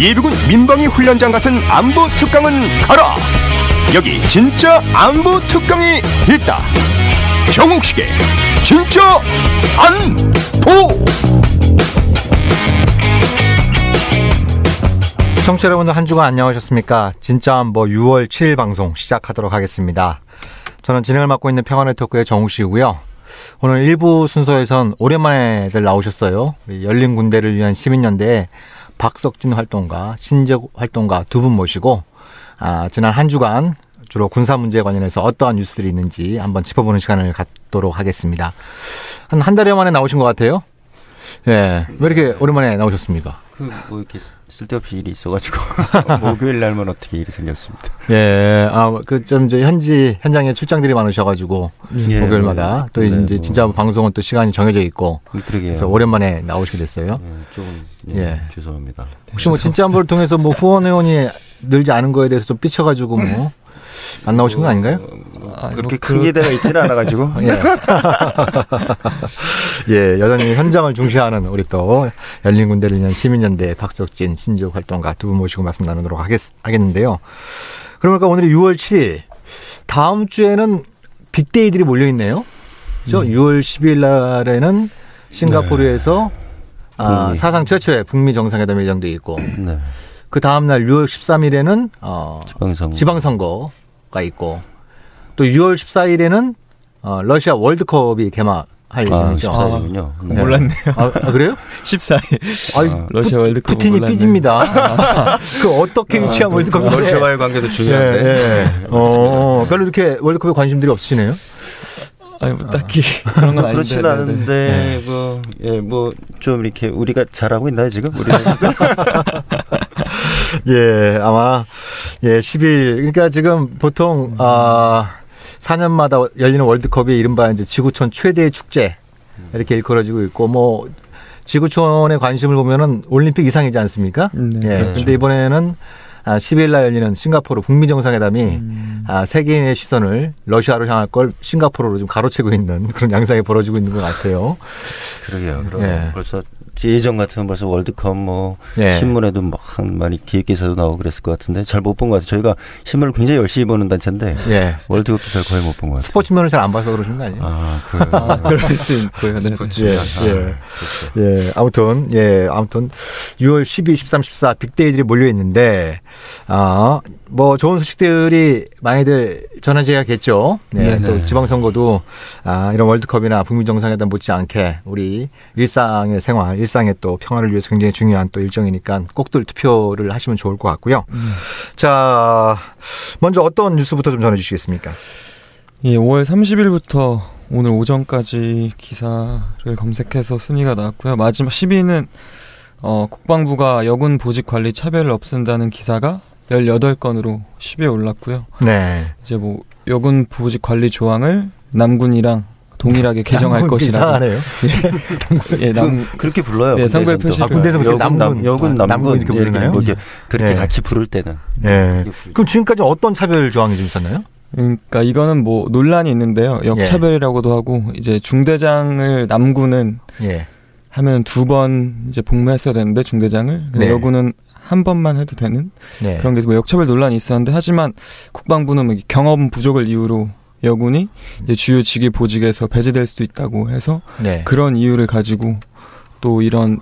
예비군 민방위 훈련장 같은 안보 특강은 가라. 여기 진짜 안보 특강이 있다. 정욱식의 진짜 안보. 청취자 여러분들 한 주간 안녕하셨습니까? 진짜 안보 6월 7일 방송 시작하도록 하겠습니다. 저는 진행을 맡고 있는 평화의 토크의 정욱식이고요. 오늘 1부 순서에선 오랜만에들 나오셨어요. 열린 군대를 위한 시민연대의 박석진 활동가, 신재욱 활동가 두 분 모시고 지난 한 주간 주로 군사 문제에 관련해서 어떠한 뉴스들이 있는지 한번 짚어보는 시간을 갖도록 하겠습니다. 한 달여 만에 나오신 것 같아요. 예, 왜 이렇게 오랜만에 나오셨습니까? 뭐 이렇게 쓸데없이 일이 있어가지고 목요일 날만 어떻게 일이 생겼습니다. 예, 좀 이제 현장에 출장들이 많으셔가지고 목요일마다 또 이제 진짜 방송은 또 시간이 정해져 있고 그래서 오랜만에 나오시게 됐어요. 조금 죄송합니다. 혹시 뭐 진짜 안보를 통해서 뭐 후원 회원이 늘지 않은 거에 대해서 좀 삐쳐가지고 뭐 안 나오신 건 아닌가요? 그렇게 큰 기대가 있지는 않아가지고. 예, 여전히 현장을 중시하는 우리 또 열린 군대를 위한 시민연대 박석진, 신재욱 활동가 두 분 모시고 말씀 나누도록 하겠는데요. 그러니까 오늘이 6월 7일, 다음 주에는 빅데이들이 몰려있네요. 그렇죠? 6월 10일 날에는 싱가포르에서 사상 최초의 북미 정상회담이 예정돼 있고 그 다음 날 6월 13일에는 지방선거가 있고 또 6월 14일에는 러시아 월드컵이 개막할 예정이죠. 14일이군요. 몰랐네요. 그래요? 14일. 러시아 월드컵 푸틴이 삐집니다. 그 어떻게 위치한 월드컵인데. 러시아와의 관계도 중요한데. 별로 이렇게 월드컵에 관심들이 없으시네요? 아니, 뭐 딱히 그런 건 아닌데. 그렇진 않은데, 좀 이렇게 우리가 잘하고 있나요, 지금? 우리가 지금? 예, 아마, 10일. 그러니까 지금 보통, 4년마다 열리는 월드컵이 이른바 이제 지구촌 최대의 축제. 이렇게 일컬어지고 있고, 뭐, 지구촌의 관심을 보면은 올림픽 이상이지 않습니까? 예. 그렇죠. 근데 이번에는 10일 날 열리는 싱가포르 북미 정상회담이 세계인의 시선을 러시아로 향할 걸 싱가포르로 좀 가로채고 있는 그런 양상이 벌어지고 있는 것 같아요. 그러게요. 벌써 예전 같으면 벌써 월드컵 신문에도 많이 기획기사도 나오고 그랬을 것 같은데 잘 못 본 것 같아요. 저희가 신문을 굉장히 열심히 보는 단체인데 월드컵 기사를 거의 못 본 것 같아요. 스포츠면을 잘 안 봐서 그러신 거 아니에요? 그럴 수 있고요. 아무튼 6월 12, 13, 14 빅데이들이 몰려 있는데 뭐 좋은 소식들이 많이들 전해져야겠죠. 또 지방선거도 이런 월드컵이나 북미 정상회담 못지않게 우리 일상의 생활, 일상의 또 평화를 위해서 굉장히 중요한 또 일정이니까 꼭들 투표를 하시면 좋을 것 같고요. 자, 먼저 어떤 뉴스부터 좀 전해주시겠습니까? 5월 30일부터 오늘 오전까지 기사를 검색해서 순위가 나왔고요. 마지막 10위는 국방부가 여군 보직 관리 차별을 없앤다는 기사가 18건으로 10위에 올랐고요. 이제 뭐 여군 보직 관리 조항을 남군이랑 동일하게 개정할 것이라고. 그렇게 불러요. 성별 표시. 군대에서 여군 남군 이렇게 부르나요? 그렇게 같이 부를 때는. 그럼 지금까지 어떤 차별 조항이 좀 있었나요? 그러니까 이거는 뭐 논란이 있는데요. 역차별이라고도 하고 이제 중대장을 남군은 하면 2번 이제 복무했어야 되는데 중대장을 여군은 한 번만 해도 되는 그런 게 뭐 역차별 논란이 있었는데 하지만 국방부는 뭐 경험 부족을 이유로 여군이 이제 주요 직위 보직에서 배제될 수도 있다고 해서 그런 이유를 가지고 또 이런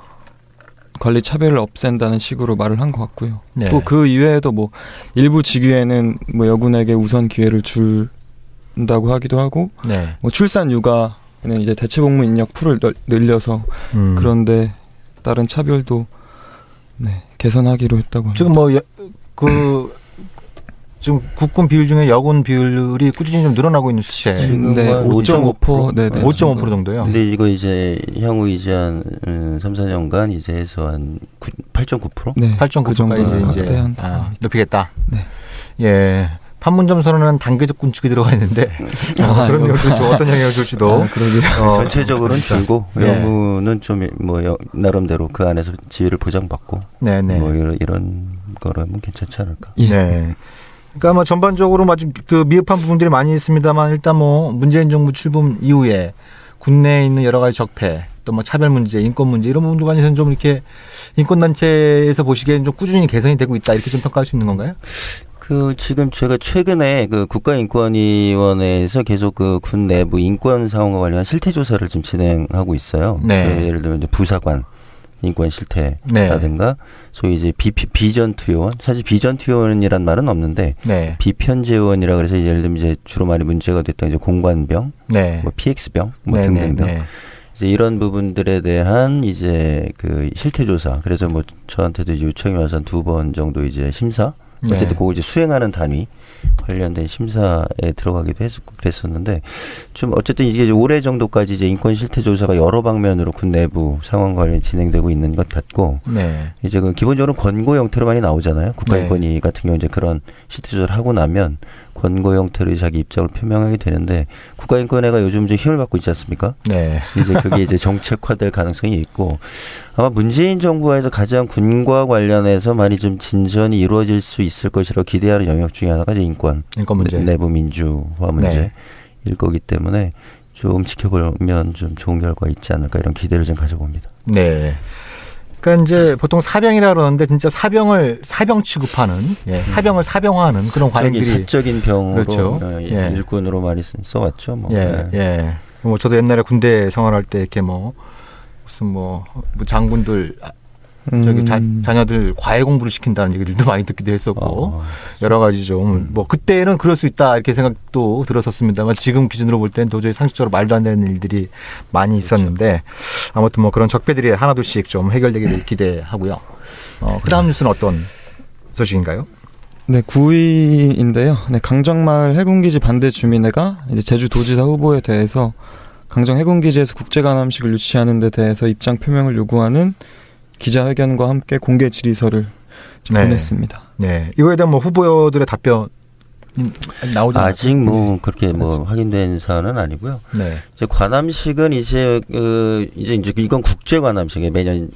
관리 차별을 없앤다는 식으로 말을 한 것 같고요. 또 그 이외에도 뭐 일부 직위에는 뭐 여군에게 우선 기회를 준다고 하기도 하고 뭐 출산 육아는 이제 대체 복무 인력 풀을 늘려서 그런데 다른 차별도 개선하기로 했다고 합니다. 지금 지금 국군 비율 중에 여군 비율이 꾸준히 좀 늘어나고 있는 추세. 5.5%. 5.5% 정도요. 근데 이거 이제 향후 이제 한 3, 4년간 이제 해서 한 8.9%? 8.9%까지 이제 높이겠다. 판문점 선언은 단계적 군축이 들어가 있는데 그런 내용도 어떤 영향을 줄지도. 전체적으로는 줄고 여군은 좀 나름대로 그 안에서 지위를 보장받고 뭐 이런 거라면 괜찮지 않을까. 그러니까 뭐 전반적으로 그 미흡한 부분들이 많이 있습니다만 일단 뭐 문재인 정부 출범 이후에 국내에 있는 여러 가지 적폐 어떤 뭐 차별 문제, 인권 문제 이런 부분도 관해서는 좀 이렇게 인권 단체에서 보시기에는 좀 꾸준히 개선이 되고 있다 이렇게 좀 평가할 수 있는 건가요? 지금 제가 최근에 국가인권위원회에서 계속 군 내부 인권 상황과 관련한 실태 조사를 지금 진행하고 있어요. 네. 예를 들면 이제 부사관 인권 실태라든가, 네. 소위 이제 비전투요원, 사실 비전투요원이란 말은 없는데, 네. 비편제요원이라 그래서 예를 들면 이제 주로 많이 문제가 됐던 이제 공관병, 네. 뭐 PX병, 뭐 네, 등등등. 네, 네. 이제 이런 부분들에 대한 이제 실태 조사. 그래서 뭐 저한테도 이제 요청이 와서 한 2번 정도 이제 심사. 어쨌든 네. 그거 이제 수행하는 단위 관련된 심사에 들어가기도 했었고 그랬었는데, 좀 어쨌든 이게 올해 정도까지 이제 인권 실태 조사가 여러 방면으로 군 내부 상황 관련 진행되고 있는 것 같고, 네. 이제 기본적으로 권고 형태로 많이 나오잖아요. 국가인권위 네. 같은 경우 이제 그런 실태 조사를 하고 나면 권고 형태로 자기 입장을 표명하게 되는데, 국가인권회가 요즘 이제 힘을 받고 있지 않습니까? 네. 이제 그게 이제 정책화될 가능성이 있고, 아마 문재인 정부에서 가장 군과 관련해서 많이 좀 진전이 이루어질 수 있을 것이라고 기대하는 영역 중에 하나가 이제 인권 문제, 내부 민주화 문제일 네. 거기 때문에 좀 지켜보면 좀 좋은 결과 있지 않을까 이런 기대를 좀 가져봅니다. 네. 그러니까 이제 보통 사병이라 그러는데 진짜 사병 취급하는, 예, 사병을 사병화하는 그런 관행들이 사적인 병으로 그렇죠. 예. 일꾼으로 많이 써왔죠. 뭐. 예, 예. 뭐 저도 옛날에 군대 생활할 때 이렇게 무슨 장군들 자녀들 과외 공부를 시킨다는 얘기들도 많이 듣기도 했었고 여러 가지 좀 그때는 그럴 수 있다 이렇게 생각도 들었었습니다만 지금 기준으로 볼 때는 도저히 상식적으로 말도 안 되는 일들이 많이 있었는데 아무튼 그런 적폐들이 하나둘씩 좀 해결되기를 기대하고요. 그다음 뉴스는 어떤 소식인가요? 네, 9위인데요. 네, 강정마을 해군기지 반대 주민회가 이제 제주도지사 후보에 대해서 강정 해군기지에서 국제관함식을 유치하는 데 대해서 입장 표명을 요구하는 기자회견과 함께 공개 질의서를 네. 보냈습니다. 네, 이거에 대한 후보들의 답변 나오지 아직 그렇게 확인된 사안은 아니고요. 네. 이제 관함식은 이제 이건 국제 관함식에 매년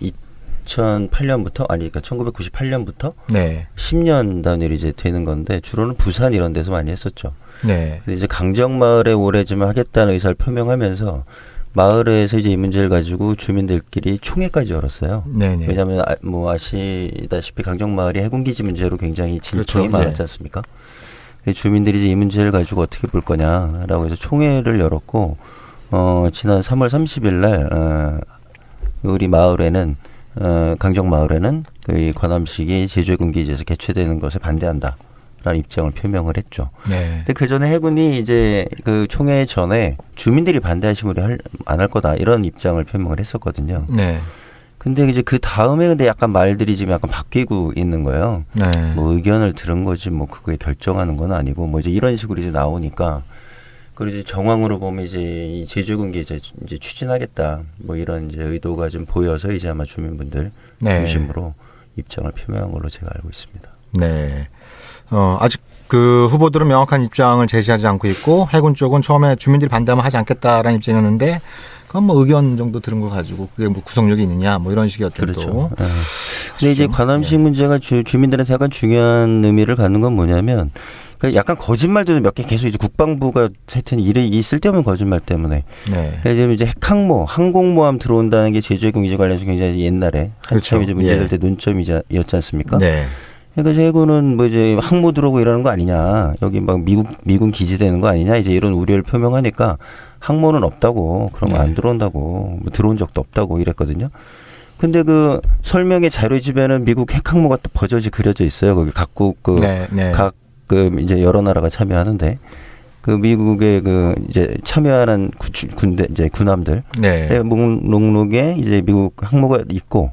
2008년부터 그러니까 1998년부터 네. 10년 단위로 이제 되는 건데 주로는 부산 이런 데서 많이 했었죠. 네. 근데 이제 강정마을에 올해쯤 하겠다는 의사를 표명하면서 마을에서 이제 이 문제를 가지고 주민들끼리 총회까지 열었어요. 네네. 왜냐하면 아시다시피 강정마을이 해군기지 문제로 굉장히 진통이 그렇죠. 많았지 않습니까? 주민들이 이제 이 문제를 가지고 어떻게 볼 거냐라고 해서 총회를 열었고, 지난 3월 30일 날 우리 마을에는 강정마을에는 이 관함식이 제주해군기지에서 개최되는 것에 반대한다. 라는 입장을 표명을 했죠. 네. 근데 그 전에 해군이 이제 총회 전에 주민들이 반대하시면 안 할 거다 이런 입장을 표명을 했었거든요. 네. 근데 이제 그 다음에 약간 말들이 지금 약간 바뀌고 있는 거예요. 네. 의견을 들은 거지 그거에 결정하는 건 아니고 이제 이런 식으로 이제 나오니까 그리고 이제 정황으로 보면 이제 이 제주군기 이제 추진하겠다 이런 이제 의도가 좀 보여서 이제 아마 주민분들 네. 중심으로 입장을 표명한 걸로 제가 알고 있습니다. 네. 아직 후보들은 명확한 입장을 제시하지 않고 있고 해군 쪽은 처음에 주민들이 반대하면 하지 않겠다라는 입장이었는데 그건 의견 정도 들은 걸 가지고 그게 구속력이 있느냐 이런 식의 어떤 그렇죠. 근데 이제 관함식 네. 문제가 주민들한테 약간 중요한 의미를 갖는 건 뭐냐면 약간 거짓말도 몇 개 계속 이제 국방부가 하여튼 이 쓸데없는 거짓말 때문에 네. 예를 들면 이제 항공모함 들어온다는 게 제주해군기지 관련해서 굉장히 옛날에 한참 그렇죠. 이제 문제될 때 논점이었지 않습니까? 네. 그러니까 해군은 이제 항모 들어오고 이러는 거 아니냐, 여기 미군 기지되는 거 아니냐, 이제 이런 우려를 표명하니까 항모는 없다고, 그런 거 안 들어온다고, 들어온 적도 없다고 이랬거든요. 근데 설명의 자료 집에는 미국 핵항모가 또 버젓이 그려져 있어요. 거기 각국 이제 여러 나라가 참여하는데 미국의 이제 참여하는 군대 이제 군함들 목록에 이제 미국 항모가 있고.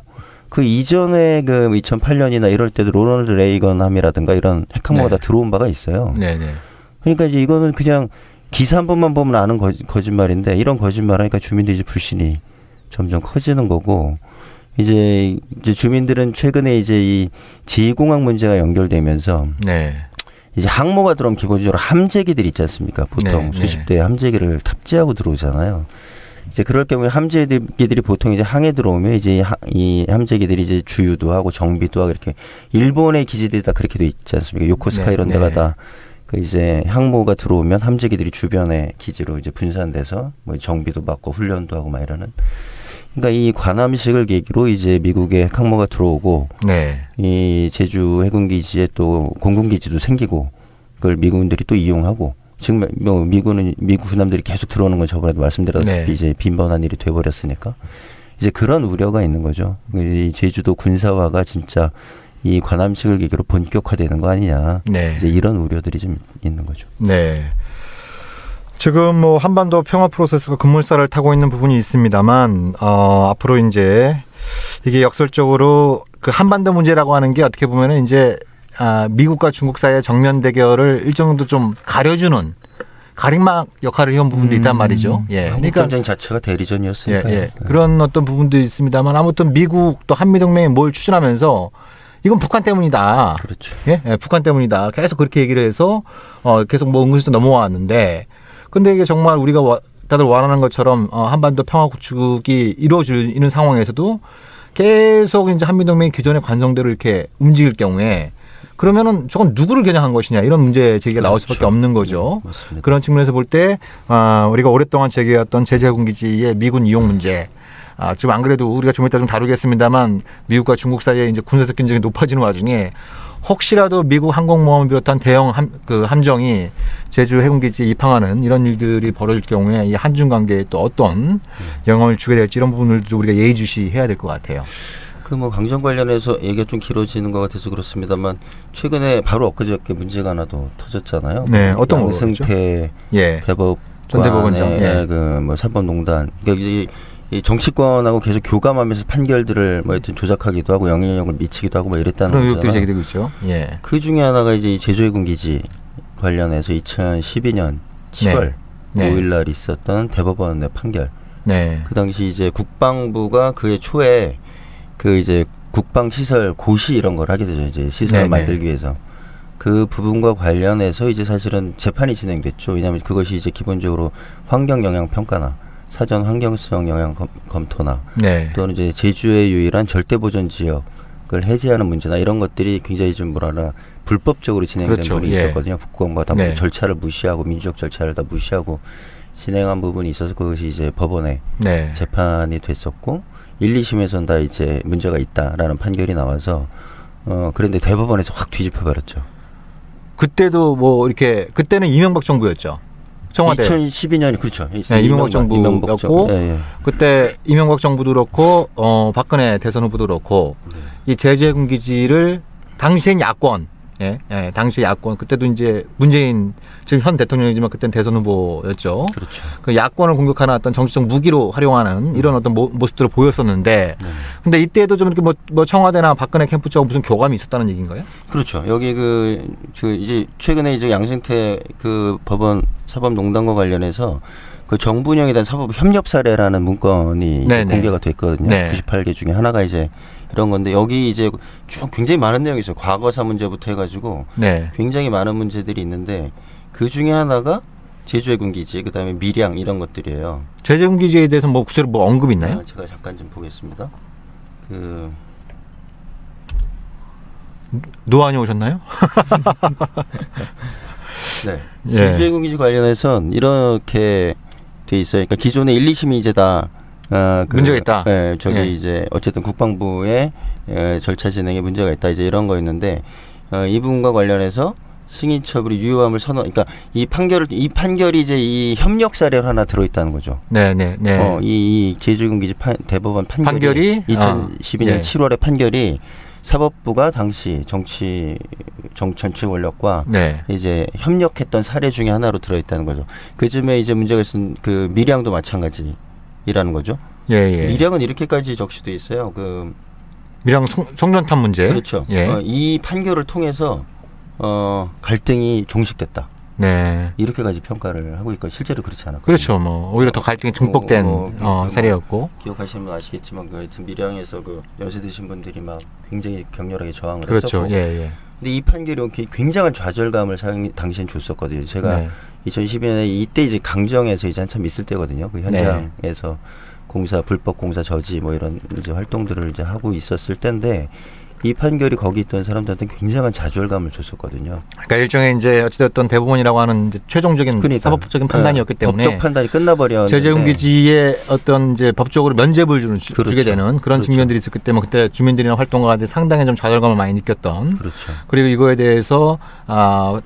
그 이전에 2008년이나 이럴 때도 로널드 레이건 함이라든가 이런 핵항모가 다 들어온 바가 있어요. 네네. 그러니까 이제 이거는 그냥 기사 한 번만 보면 아는 거짓말인데 이런 거짓말 하니까 주민들이 이제 불신이 점점 커지는 거고 이제 주민들은 최근에 이제 이 제2공항 문제가 연결되면서 이제 항모가 들어오면 기본적으로 함재기들이 있지 않습니까? 보통 수십 대의 함재기를 탑재하고 들어오잖아요. 이제 그럴 경우에 함재기들이 보통 이제 항에 들어오면 이제 이 함재기들이 이제 주유도 하고 정비도 하고 이렇게 일본의 기지들이 다 그렇게 돼 있지 않습니까? 요코스카 이런 데가 다 이제 항모가 들어오면 함재기들이 주변의 기지로 이제 분산돼서 정비도 받고 훈련도 하고 이러는 그러니까 이 관함식을 계기로 이제 미국의 핵 항모가 들어오고 네. 이 제주 해군기지에 또 공군기지도 생기고 그걸 미군들이 또 이용하고 지금 뭐 미국 군함들이 계속 들어오는 건 저번에도 말씀드렸다시피 네. 이제 빈번한 일이 돼버렸으니까 이제 그런 우려가 있는 거죠. 이 제주도 군사화가 진짜 이 관함식을 계기로 본격화되는 거 아니냐. 네. 이제 이런 우려들이 좀 있는 거죠. 네. 지금 뭐 한반도 평화 프로세스가 급물살을 타고 있는 부분이 있습니다만 앞으로 이제 이게 역설적으로 그 한반도 문제라고 하는 게 어떻게 보면은 이제 미국과 중국 사이의 정면 대결을 일정 정도 좀 가려주는 가림막 역할을 해온 부분도 있단 말이죠. 예. 그러니까 전쟁 자체가 대리전이었으니까. 예. 그런 어떤 부분도 있습니다만 아무튼 미국 또 한미동맹이 뭘 추진하면서 이건 북한 때문이다. 그렇죠. 예, 북한 때문이다. 계속 그렇게 얘기를 해서 계속 뭐 은근슬쩍 넘어왔는데, 근데 이게 정말 우리가 다들 원하는 것처럼 한반도 평화 구축이 이루어지는 상황에서도 계속 이제 한미동맹이 기존의 관성대로 이렇게 움직일 경우에 그러면은 저건 누구를 겨냥한 것이냐 이런 문제 제기가 나올 수밖에 없는 거죠. 맞습니다. 그런 측면에서 볼 때 우리가 오랫동안 제기해왔던 제주해군기지의 미군 이용 문제. 지금 안 그래도 우리가 좀 이따 좀 다루겠습니다만 미국과 중국 사이에 이제 군사적 긴장이 높아지는 와중에 혹시라도 미국 항공모함을 비롯한 대형 함정이 제주 해군기지에 입항하는 이런 일들이 벌어질 경우에 이 한중 관계에 또 어떤 영향을 주게 될지 이런 부분들도 우리가 예의주시해야 될 것 같아요. 그 뭐 강정 관련해서 얘기가 좀 길어지는 것 같아서 그렇습니다만 최근에 바로 엊그저께 문제가 하나 더 터졌잖아요. 네, 어떤 거죠? 양승태 전 대법원장, 뭐 사법농단. 그러니까 이 정치권하고 계속 교감하면서 판결들을 뭐 하여튼 조작하기도 하고 영향력을 미치기도 하고 뭐 이랬다는 그런 거잖아요. 의혹들이 제기되고 있죠. 예. 그 중에 하나가 이제 이 제주해군기지 관련해서 2012년 7월 5일 날 있었던 대법원의 판결. 네. 그 당시 이제 국방부가 그해 초에 그 이제 국방시설 고시 이런 걸 하게 되죠. 이제 시설을 만들기 위해서. 그 부분과 관련해서 이제 사실은 재판이 진행됐죠. 왜냐하면 그것이 이제 기본적으로 환경 영향 평가나 사전 환경성 영향 검토나 또는 이제 제주의 유일한 절대 보전 지역을 해제하는 문제나 이런 것들이 굉장히 좀 불법적으로 진행된 부분이 있었거든요. 국방부가 다 절차를 무시하고 민주적 절차를 다 무시하고 진행한 부분이 있어서 그것이 이제 법원에 재판이 됐었고 1, 2심에서는 다 이제 문제가 있다라는 판결이 나와서 그런데 대법원에서 확 뒤집혀 버렸죠. 그때도 뭐 이렇게 그때는 이명박 정부였죠. 청와대. 2012년이 그렇죠. 네, 이명박 정부였고 그때 이명박 정부도 그렇고 박근혜 대선 후보도 그렇고 이 제주해군기지를 당시엔 야권 당시 야권 그때도 이제 문재인 지금 현 대통령이지만 그때는 대선 후보였죠. 그렇죠. 그 야권을 공격하는 어떤 정치적 무기로 활용하는 이런 어떤 모습들을 보였었는데, 근데 이때도 좀 이렇게 뭐 청와대나 박근혜 캠프 쪽하고 무슨 교감이 있었다는 얘기인가요? 그렇죠. 여기 이제 최근에 이제 양승태 그 법원 사법농단과 관련해서 그 정부운영에 대한 사법 협력 사례라는 문건이 공개가 됐거든요. 98개 중에 하나가 이제 이런 건데 여기 이제 쭉 굉장히 많은 내용이 있어요. 과거사 문제부터 해가지고 굉장히 많은 문제들이 있는데 그 중에 하나가 제주해군기지, 그다음에 밀양 이런 것들이에요. 제주해군기지에 대해서 뭐 구체로 뭐 언급 있나요? 제가 잠깐 좀 보겠습니다. 노안이 오셨나요? 네. 제주해군기지 관련해서는 이렇게 돼 있어요. 그러니까 기존에 1, 2심이 이제 다 문제가 있다. 이제 어쨌든 국방부의 절차 진행에 문제가 있다. 이제 이런 거였는데 이 부분과 관련해서 승인 처분이 유효함을 그러니까 이 판결이 이제 이 협력 사례로 하나 들어있다는 거죠. 이 제주해군기지 대법원 판결이 2012년 7월의 판결이 사법부가 당시 정치 권력과 이제 협력했던 사례 중에 하나로 들어있다는 거죠. 그쯤에 이제 문제가 있은 그 밀양도 마찬가지라는 거죠. 밀양은 이렇게까지 적시돼 있어요. 그 밀양 송전탑 문제. 그렇죠. 이 판결을 통해서 갈등이 종식됐다. 이렇게까지 평가를 하고 있고 실제로 그렇지 않았거든요. 그렇죠. 뭐 오히려 더 갈등이 증폭된 사례였고. 기억하시는 분 아시겠지만 그 하여튼 밀양에서 그 연세 드신 분들이 막 굉장히 격렬하게 저항을 그렇죠. 했었고. 근데 이 판결이 굉장한 좌절감을 당시엔 줬었거든요. 제가 2012년에 이때 이제 강정에서 이제 한참 있을 때거든요. 그 현장에서 불법 공사 저지 뭐 이런 이제 활동들을 이제 하고 있었을 때인데 이 판결이 거기 있던 사람들한테 굉장한 좌절감을 줬었거든요. 그러니까 일종의 이제 어찌됐든 대법원이라고 하는 이제 최종적인 사법적인 판단이었기 때문에 법적 판단이 끝나버렸는데 제재용기지에 어떤 이제 법적으로 면죄부를 주게 되는 그런 측면들이 있었기 때문에 그때 주민들이나 활동가한테 상당히 좀 좌절감을 많이 느꼈던. 그리고 이거에 대해서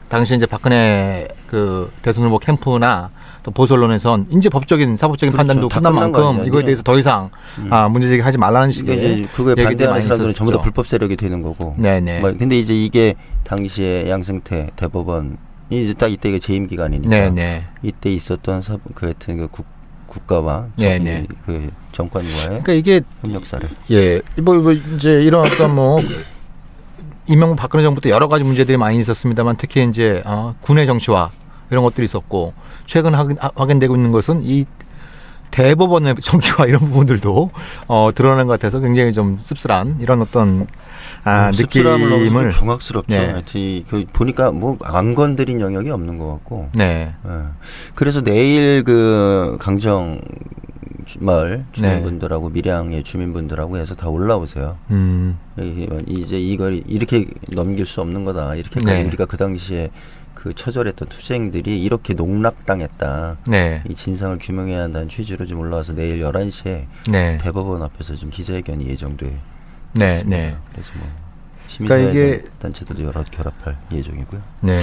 당시 이제 박근혜 그 대선 후보 캠프나 또 보수 언론에선 이제 법적인 사법적인 판단도 끝난 만큼 이거에 대해서 더 이상 문제제기하지 말라는 식의 이제 그거에 반대하는 사람들은 전부 다 불법 세력이 되는 거고. 네네. 근데 이제 이게 당시에 양승태 대법원이 이제 딱 이때 재임 기간이니까 네네. 이때 있었던 그 하여튼 그 국가와 그 정권과의 그러니까 이게 협력사를 뭐 이제 이런 어떤 뭐 이명박 박근혜 정부 때 여러 가지 문제들이 많이 있었습니다만 특히 이제 군의 정치화 이런 것들이 있었고 최근 확인되고 있는 것은 이 대법원의 정치화 이런 부분들도 드러나는 것 같아서 굉장히 좀 씁쓸한 이런 어떤 느낌을 경악스럽죠. 보니까 뭐 안 건드린 영역이 없는 것 같고. 네. 그래서 내일 그 강정 마을 주민분들하고 밀양의 주민분들하고 해서 다 올라오세요. 이제 이걸 이렇게 넘길 수 없는 거다. 이렇게까지 우리가 그 당시에 그 처절했던 투쟁들이 이렇게 농락당했다. 이 진상을 규명해야 한다는 취지로 좀 올라와서 내일 11시에 대법원 앞에서 좀 기자회견이 예정돼 있습니다. 그래서 뭐 시민사회 단체들도 여러 결합할 예정이고요. 네.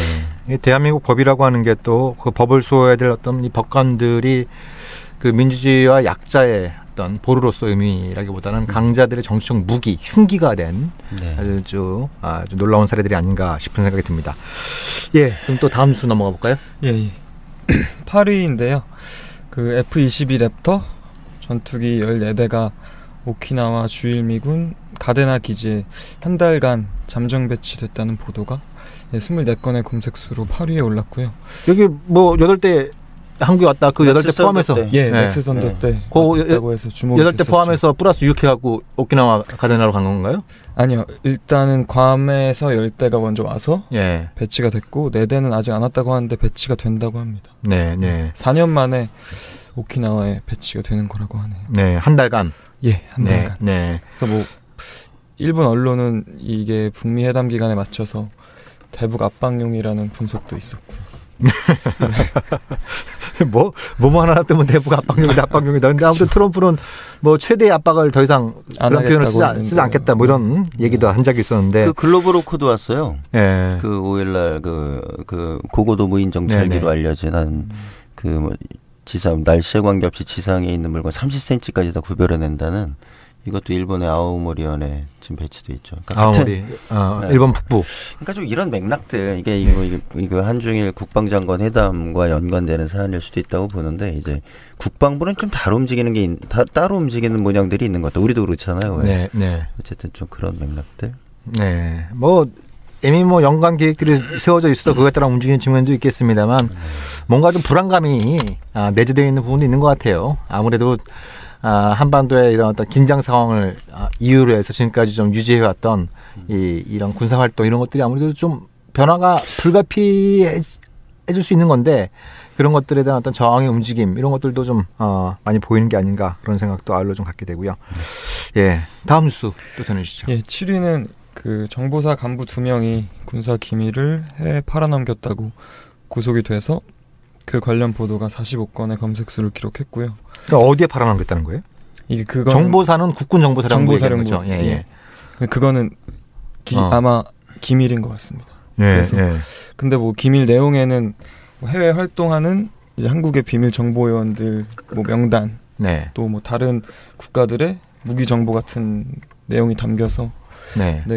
대한민국 법이라고 하는 게 또 그 법을 수호해야 될 어떤 이 법관들이 그 민주주의와 약자의 어떤 보루로서 의미라기보다는 강자들의 정치적 무기, 흉기가 된 아주 놀라운 사례들이 아닌가 싶은 생각이 듭니다. 예, 그럼 또 다음 수 넘어가 볼까요? 예. 8위인데요. 그 F-22 랩터 전투기 14대가 오키나와 주일미군 가데나 기지에 한 달간 잠정 배치됐다는 보도가 24건의 검색수로 8위에 올랐고요. 여기 뭐 8대 한국에 왔다 그 8대 포함해서 맥스 선도 때 왔다고 해서 주목이 8대 포함해서 플러스 6해갖고 오키나와 가데나로 간 건가요? 아니요. 일단은 괌에서 10대가 먼저 와서 배치가 됐고 4대는 아직 안 왔다고 하는데 배치가 된다고 합니다. 네. 4년 만에 오키나와에 배치가 되는 거라고 하네요. 네. 한 달간. 한 달간. 그래서 뭐 일본 언론은 이게 북미 회담 기간에 맞춰서 대북 압박용이라는 분석도 있었고요. 뭐 하나 뜨면 대북 압박용이다. 근데 아무튼 트럼프는 뭐 최대의 압박을 더 이상 그런 표현을 쓰지 않겠다. 뭐 이런 얘기도 한 적이 있었는데. 그 글로벌 오크도 왔어요. 그 5일날 그 고고도 무인 정찰기로 알려진 뭐 지상 날씨에 관계없이 지상에 있는 물건 30cm까지 다 구별해낸다는. 이것도 일본의 아오모리현에 지금 배치돼 있죠. 그러니까 아오모리, 일본 북부. 그러니까 좀 이런 맥락들 이게 이거 한중일 국방장관 회담과 연관되는 사안일 수도 있다고 보는데 이제 국방부는 좀 따로 움직이는 모양들이 있는 것 같아요. 우리도 그렇잖아요. 네. 어쨌든 좀 그런 맥락들. 네, 뭐 이미 뭐 연관 계획들이 세워져 있어서 그거에 따라 움직이는 측면도 있겠습니다만 뭔가 좀 불안감이 내재되어 있는 부분도 있는 것 같아요. 아무래도. 한반도의 이런 어떤 긴장 상황을 이유로 해서 지금까지 좀 유지해왔던 이런 군사활동 이런 것들이 아무래도 좀 변화가 불가피해질 수 있는 건데 그런 것들에 대한 어떤 저항의 움직임 이런 것들도 좀 많이 보이는 게 아닌가 그런 생각도 아울러 좀 갖게 되고요. 예, 다음 뉴스 또 전해주시죠. 7위는 그 정보사 간부 2명이 군사 기밀을 해외에 팔아넘겼다고 구속이 돼서 그 관련 보도가 45건의 검색수를 기록했고요. 그러니까 어디에 팔아넘겼다는 거예요? 이게 그건 정보사는 국군 정보사령부 거죠. 예. 그거는 아마 기밀인 것 같습니다. 그래서 근데 뭐 기밀 내용에는 해외 활동하는 이제 한국의 비밀 정보요원들 뭐 명단, 또 뭐 다른 국가들의 무기 정보 같은 내용이 담겨서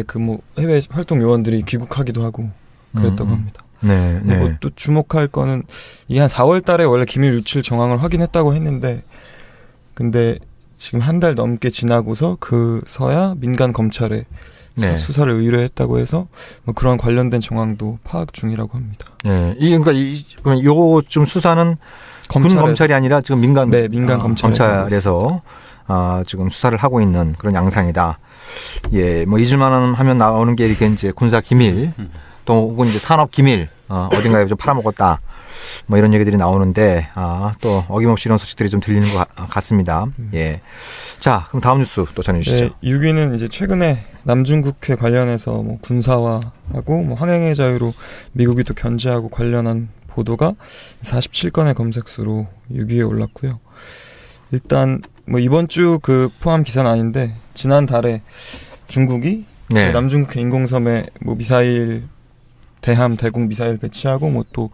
그 뭐 해외 활동 요원들이 귀국하기도 하고 그랬다고 합니다. 뭐 또 주목할 거는 이 한 4월 달에 원래 기밀 유출 정황을 확인했다고 했는데 근데 지금 한 달 넘게 지나고서 그서야 민간 검찰에 수사를 의뢰했다고 해서 뭐 그런 관련된 정황도 파악 중이라고 합니다. 그러니까 요거 좀 수사는 군 검찰이 아니라 지금 민간 검찰에서 지금 수사를 하고 있는 그런 양상이다. 뭐 잊을만한 하면 나오는 게 이렇게 이제 군사 기밀 또 혹은 이제 산업 기밀 어딘가에 좀 팔아먹었다. 뭐 이런 얘기들이 나오는데 또 어김없이 이런 소식들이 좀 들리는 것 같습니다. 예. 자, 그럼 다음 뉴스 또 전해주시죠. 네, 6위는 이제 최근에 남중국해 관련해서 뭐 군사화하고 뭐 항행의 자유로 미국이 또 견제하고 관련한 보도가 47건의 검색수로 6위에 올랐고요. 일단 뭐 이번 주 그 포함 기사는 아닌데 지난달에 중국이 네. 남중국해 인공섬에 뭐 미사일 대함 대공 미사일 배치하고 뭐 또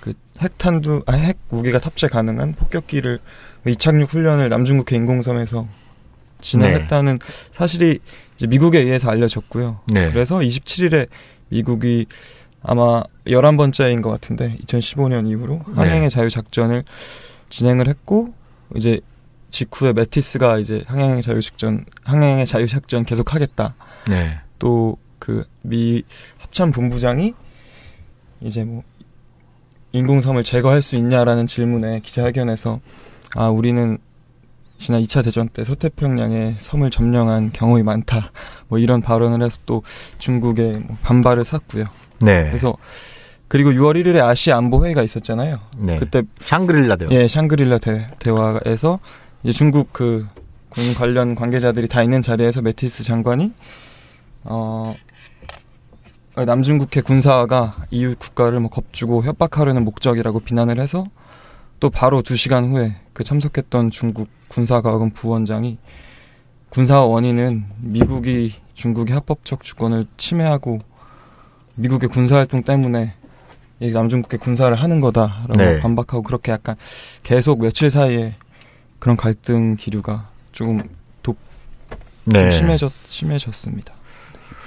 그 핵 무기가 탑재 가능한 폭격기를 이착륙 훈련을 남중국해 인공섬에서 진행했다는 네. 사실이 이제 미국에 의해서 알려졌고요. 네. 그래서 27일에 미국이 아마 11번째인 것 같은데 2015년 이후로 항행의 네. 자유 작전을 진행을 했고 이제 직후에 매티스가 이제 항행의 자유 작전 계속하겠다. 네. 또 그 미 합참 본부장이 이제 뭐 인공섬을 제거할 수 있냐라는 질문에 기자회견에서 우리는 지난 2차 대전 때 서태평양에 섬을 점령한 경험이 많다. 뭐 이런 발언을 해서 또 중국의 뭐 반발을 샀고요. 네. 그래서 그리고 6월 1일에 아시아 안보 회의가 있었잖아요. 네. 그때 샹그릴라 대화. 예, 샹그릴라 대화에서 이제 중국 그 군 관련 관계자들이 다 있는 자리에서 매티스 장관이 남중국해 군사화가 이웃 국가를 뭐 겁주고 협박하려는 목적이라고 비난을 해서 또 바로 2시간 후에 그 참석했던 중국 군사과학원 부원장이 군사화 원인은 미국이 중국의 합법적 주권을 침해하고 미국의 군사활동 때문에 남중국해 군사를 하는 거다라고 네. 반박하고 그렇게 약간 계속 며칠 사이에 그런 갈등 기류가 조금 네. 심해졌습니다.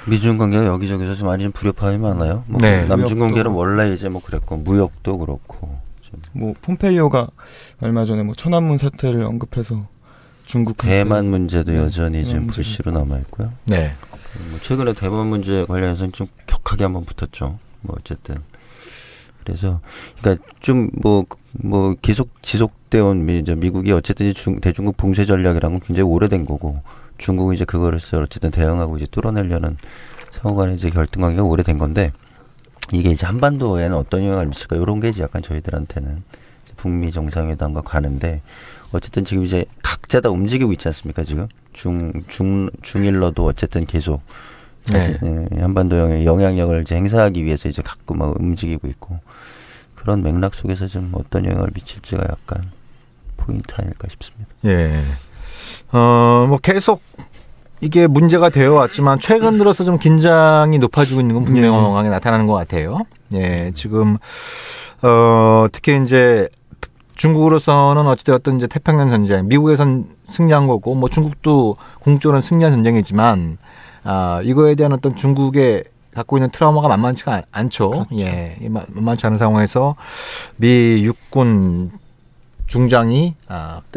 미중 관계가 여기저기서 좀 많이 불협화음이 많아요. 뭐 네. 남중 관계는 원래 이제 뭐 그랬고 무역도 그렇고. 뭐 폼페이오가 얼마 전에 뭐 천안문 사태를 언급해서 중국 대만 문제도 여전히 지금 불씨로 남아 있고요. 네. 뭐 최근에 대만 문제 관련해서는 좀 격하게 한번 붙었죠. 뭐 어쨌든 그래서 그러니까 좀 뭐 계속 지속되어 온 미국이 어쨌든 대중국 봉쇄 전략이라는 건 굉장히 오래된 거고. 중국은 이제 그거로서 어쨌든 대응하고 이제 뚫어내려는 상호 간의 이제 결등 관계가 오래된 건데 이게 이제 한반도에는 어떤 영향을 미칠까 이런 게 이제 약간 저희들한테는 북미 정상회담과 가는데 어쨌든 지금 이제 각자 다 움직이고 있지 않습니까 지금 중일러도 어쨌든 계속 네. 한반도에 영향력을 이제 행사하기 위해서 이제 가끔 막 움직이고 있고 그런 맥락 속에서 좀 어떤 영향을 미칠지가 약간 포인트 아닐까 싶습니다. 예. 뭐 계속 이게 문제가 되어 왔지만 최근 들어서 좀 긴장이 높아지고 있는 건 분명하게 나타나는 것 같아요. 예, 지금 특히 이제 중국으로서는 어찌되었든 이제 태평양 전쟁, 미국에선 승리한 거고 뭐 중국도 궁극적으로는 승리한 전쟁이지만 이거에 대한 어떤 중국의 갖고 있는 트라우마가 만만치가 않죠. 그렇죠. 예, 만만치 않은 상황에서 미 육군 중장이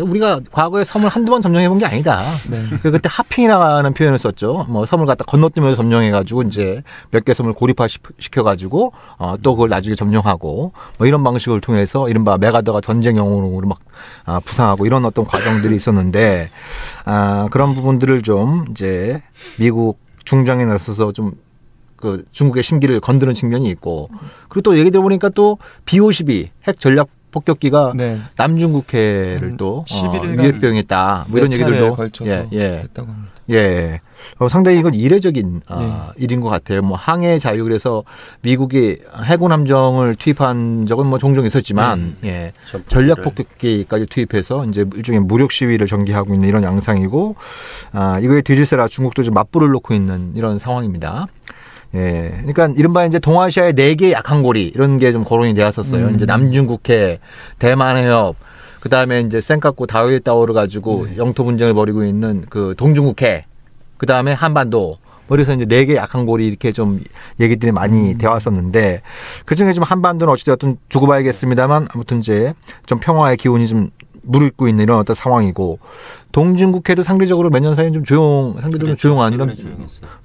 우리가 과거에 섬을 한두 번 점령해 본 게 아니다. 네. 그때 하핑이라는 표현을 썼죠. 뭐 섬을 갖다 건너뛰면서 점령해 가지고 이제 몇 개 섬을 고립화 시켜 가지고 또 그걸 나중에 점령하고 뭐 이런 방식을 통해서 이른바 메가더가 전쟁 영웅으로 막 부상하고 이런 어떤 과정들이 있었는데 그런 부분들을 좀 이제 미국 중장에 나서서 좀 그 중국의 심기를 건드는 측면이 있고 그리고 또 얘기 들어보니까 또 B-52 핵 전략 폭격기가 네. 남중국해를 또 11일간 유해병했다. 뭐 이런 얘기들도 걸쳐서 했다고 합니다. 예. 상당히 이건 이례적인 일인 것 같아요. 뭐 항해 자유 그래서 미국이 해군 함정을 투입한 적은 뭐 종종 있었지만 예. 전략 폭격기까지 투입해서 이제 일종의 무력 시위를 전개하고 있는 이런 양상이고 이거에 뒤질세라 중국도 좀 맞불을 놓고 있는 이런 상황입니다. 예. 그러니까 이른바 이제 동아시아의 4개의 약한 고리 이런 게 좀 거론이 되었었어요. 이제 남중국해, 대만 해협, 그 다음에 이제 센카쿠 다오에 따오를 가지고 영토 분쟁을 벌이고 있는 그 동중국해, 그 다음에 한반도. 그래서 이제 4개 약한 고리 이렇게 좀 얘기들이 많이 되어 왔었는데 그중에 좀 한반도는 어찌되었든 두고 봐야겠습니다만 아무튼 이제 좀 평화의 기운이 좀 무르익고 있는 이런 어떤 상황이고 동중국해도 상대적으로 몇 년 사이에 좀 상대적으로 조용한 이런